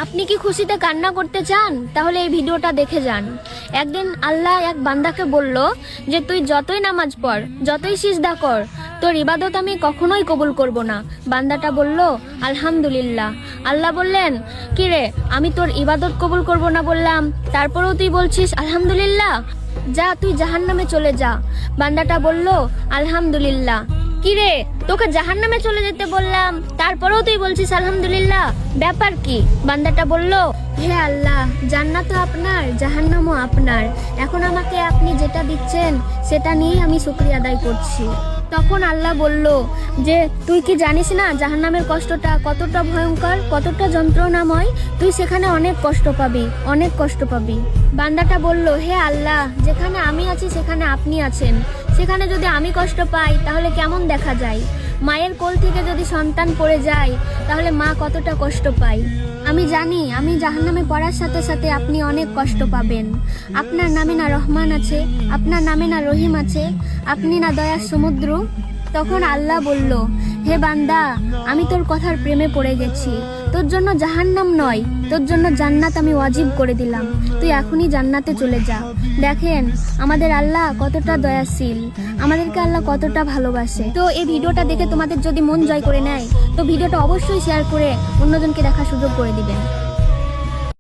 আপনি কি খুশিতে কান্না করতে চান? তাহলে এই ভিডিওটা দেখে যান। একদিন আল্লাহ এক বান্দাকে বলল যে তুই যতই নামাজ পড়, যতই সিজদা কর, তোর ইবাদত আমি কখনোই কবুল করব না। বান্দাটা বলল আলহামদুলিল্লাহ। আল্লাহ বললেন, কি রে, আমি তোর ইবাদত কবুল করব না বললাম, তারপরেও তুই বলছিস আলহামদুলিল্লাহ? যা, তুই জাহান্নামে চলে যা। বান্দাটা বলল আলহামদুলিল্লাহ। কি রে, তোকে জাহান্নামে চলে যেতে বললাম, তারপরেও তুই বলছিস আলহামদুলিল্লাহ, ব্যাপার কি? বান্দাটা বলল, হে আল্লাহ, জান্নাতও আপনার, জাহান্নামও আপনার, এখন আমাকে আপনি যেটা দিচ্ছেন সেটা নিয়েই আমি শুকরিয়া আদায় করছি। তখন আল্লাহ বলল যে তুই কি জানিস না জাহান্নামের কষ্টটা কতটা ভয়ঙ্কর, কতটা যন্ত্রণাময়? তুই সেখানে অনেক কষ্ট পাবি, অনেক কষ্ট পাবি। বান্দাটা বলল, হে আল্লাহ, যেখানে আমি আছি সেখানে আপনি আছেন, সেখানে যদি আমি কষ্ট পাই তাহলে কেমন দেখা যায়? মায়ের কোল থেকে যদি সন্তান পড়ে যায় তাহলে মা কতটা কষ্ট পায়। আমি জানি আমি জাহান্নামে পড়ার সাথে সাথে আপনি অনেক কষ্ট পাবেন। আপনার নামে না রহমান আছে, আপনার নামে না রহিম আছে, আপনি না দয়ার সমুদ্র। তখন আল্লাহ বলল, হে বান্দা, আমি তোর কথার প্রেমে পড়ে গেছি, তোর জন্য জাহান্নাম নয়, তোর জন্য জান্নাত আমি ওয়াজিব করে দিলাম, তুই এখনই জান্নাতে চলে যা। দেখেন আমাদের আল্লাহ কতটা দয়াশীল, আমাদেরকে আল্লাহ কতটা ভালোবাসে। তো এই ভিডিওটা দেখে তোমাদের যদি মন জয় করে নেয় তো ভিডিওটা অবশ্যই শেয়ার করে অন্যজনকে দেখার সুযোগ করে দিবেন।